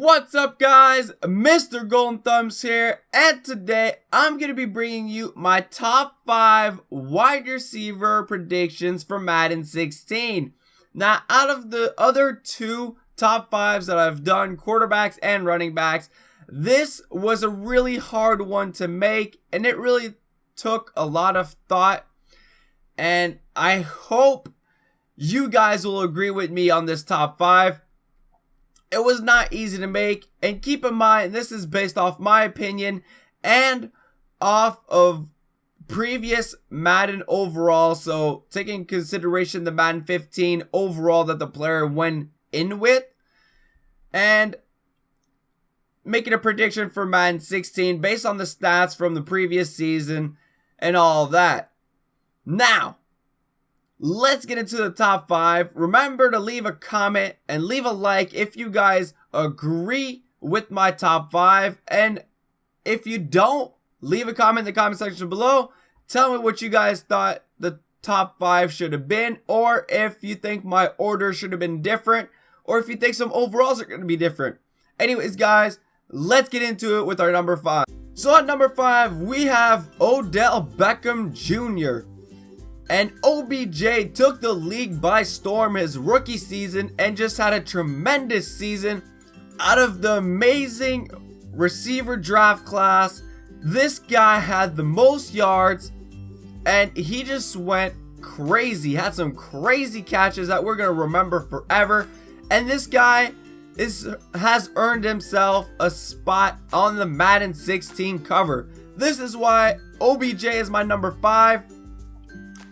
What's up, guys? Mr. Golden Thumbs here, and today I'm going to be bringing you my top 5 wide receiver predictions for Madden 16. Now, out of the other 2 top 5s that I've done, quarterbacks and running backs, this was a really hard one to make, and it really took a lot of thought, and I hope you guys will agree with me on this top 5. It was not easy to make, and keep in mind, this is based off my opinion and off of previous Madden overall. So taking into consideration the Madden 15 overall that the player went in with, and making a prediction for Madden 16 based on the stats from the previous season and all of that. Now, let's get into the top 5. Remember to leave a comment and leave a like if you guys agree with my top 5. And if you don't, leave a comment in the comment section below. Tell me what you guys thought the top 5 should have been, or if you think my order should have been different, or if you think some overalls are going to be different. Anyways, guys, let's get into it with our number 5. So at number 5, we have Odell Beckham Jr. And OBJ took the league by storm his rookie season and just had a tremendous season. Out of the amazing receiver draft class, this guy had the most yards, and he just went crazy. Had some crazy catches that we're going to remember forever. And this guy has earned himself a spot on the Madden 16 cover. This is why OBJ is my number 5.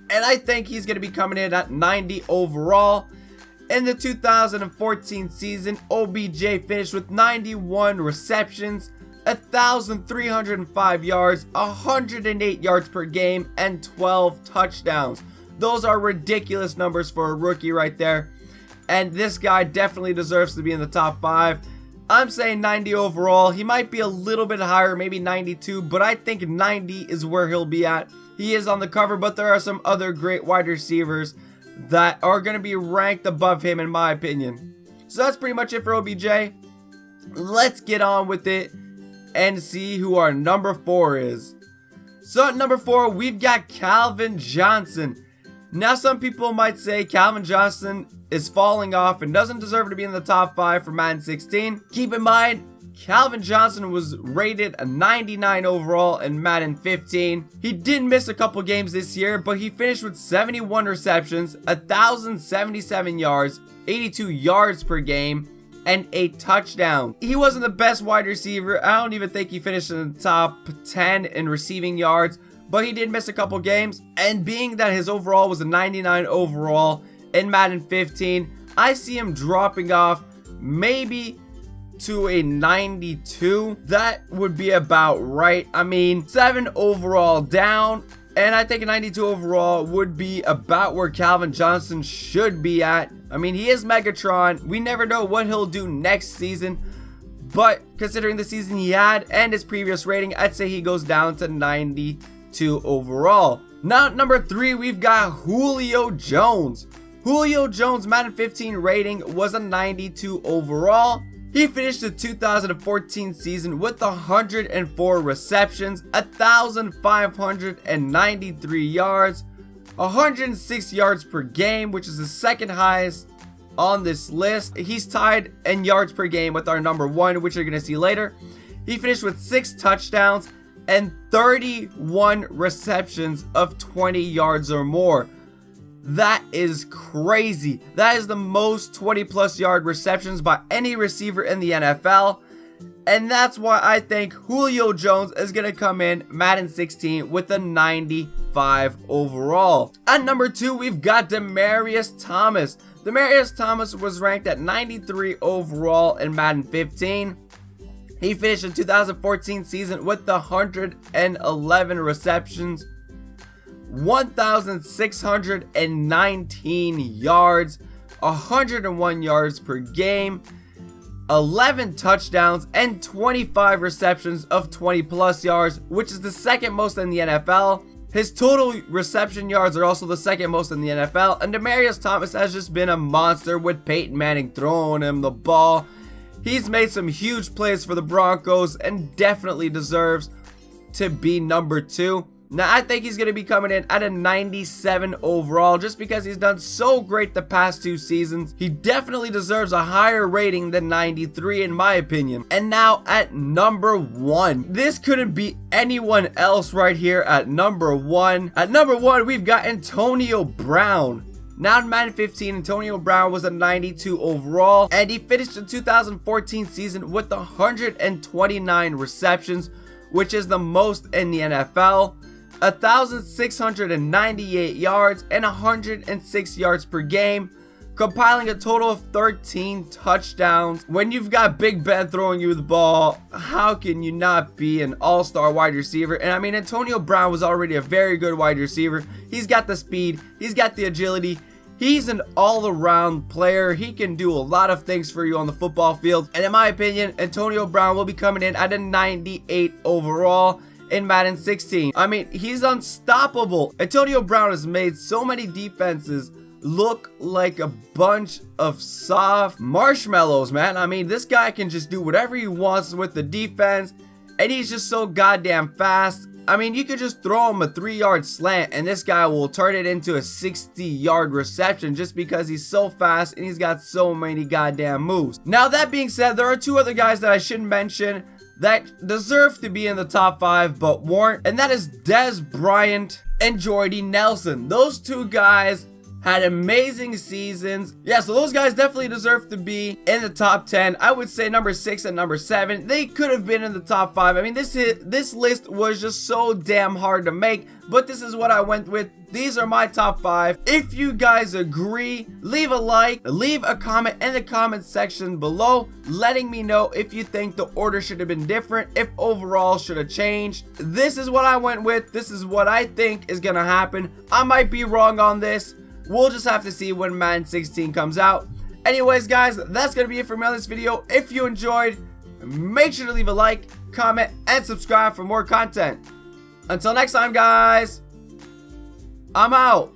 And I think he's going to be coming in at 90 overall. In the 2014 season, OBJ finished with 91 receptions, 1,305 yards, 108 yards per game, and 12 touchdowns. Those are ridiculous numbers for a rookie right there. And this guy definitely deserves to be in the top 5. I'm saying 90 overall. He might be a little bit higher, maybe 92, but I think 90 is where he'll be at. He is on the cover, but there are some other great wide receivers that are going to be ranked above him, in my opinion. So that's pretty much it for OBJ. Let's get on with it and see who our number 4 is. So at number 4, we've got Calvin Johnson. Now, some people might say Calvin Johnson is falling off and doesn't deserve to be in the top 5 for Madden 16. Keep in mind, Calvin Johnson was rated a 99 overall in Madden 15. He did miss a couple games this year, but he finished with 71 receptions, 1,077 yards, 82 yards per game, and a touchdown. He wasn't the best wide receiver. I don't even think he finished in the top 10 in receiving yards, but he did miss a couple games. And being that his overall was a 99 overall in Madden 15, I see him dropping off maybe to a 92. That would be about right. I mean, 7 overall down, and I think a 92 overall would be about where Calvin Johnson should be at. I mean, he is Megatron. We never know what he'll do next season, but considering the season he had and his previous rating, I'd say he goes down to 92 overall. Now at number 3, we've got Julio Jones. Julio Jones' Madden 15 rating was a 92 overall. He finished the 2014 season with 104 receptions, 1,593 yards, 106 yards per game, which is the second highest on this list. He's tied in yards per game with our number 1, which you're going to see later. He finished with 6 touchdowns and 31 receptions of 20 yards or more. That is crazy. That is the most 20+ yard receptions by any receiver in the NFL. And that's why I think Julio Jones is going to come in Madden 16 with a 95 overall. At number 2, we've got Demaryius Thomas. Demaryius Thomas was ranked at 93 overall in Madden 15. He finished the 2014 season with 111 receptions, 1,619 yards, 101 yards per game, 11 touchdowns, and 25 receptions of 20+ yards, which is the second most in the NFL. His total reception yards are also the second most in the NFL, and Demaryius Thomas has just been a monster with Peyton Manning throwing him the ball. He's made some huge plays for the Broncos and definitely deserves to be number 2. Now, I think he's going to be coming in at a 97 overall just because he's done so great the past 2 seasons. He definitely deserves a higher rating than 93 in my opinion. And now at number 1. This couldn't be anyone else right here at number 1. At number 1, we've got Antonio Brown. Now in Madden 15, Antonio Brown was a 92 overall, and he finished the 2014 season with 129 receptions, which is the most in the NFL, 1,698 yards, and 106 yards per game, compiling a total of 13 touchdowns. When you've got Big Ben throwing you the ball, how can you not be an all-star wide receiver? And I mean, Antonio Brown was already a very good wide receiver. He's got the speed, he's got the agility, he's an all-around player. He can do a lot of things for you on the football field. And in my opinion, Antonio Brown will be coming in at a 98 overall in Madden 16. I mean, he's unstoppable. Antonio Brown has made so many defenses look like a bunch of soft marshmallows, man. I mean, this guy can just do whatever he wants with the defense, and he's just so goddamn fast. I mean, you could just throw him a 3-yard slant and this guy will turn it into a 60-yard reception just because he's so fast and he's got so many goddamn moves. Now, that being said, there are 2 other guys that I shouldn't mention that deserve to be in the top 5 but weren't, and that is Dez Bryant and Jordy Nelson. Those 2 guys had amazing seasons. Yeah, so those guys definitely deserve to be in the top 10. I would say number 6 and number 7. They could have been in the top 5. I mean, this list was just so damn hard to make, but this is what I went with. These are my top 5. If you guys agree, leave a like, leave a comment in the comment section below, letting me know if you think the order should have been different, if overall should have changed. This is what I went with. This is what I think is gonna happen. I might be wrong on this. We'll just have to see when Madden 16 comes out. Anyways, guys, that's going to be it for me on this video. If you enjoyed, make sure to leave a like, comment, and subscribe for more content. Until next time, guys, I'm out.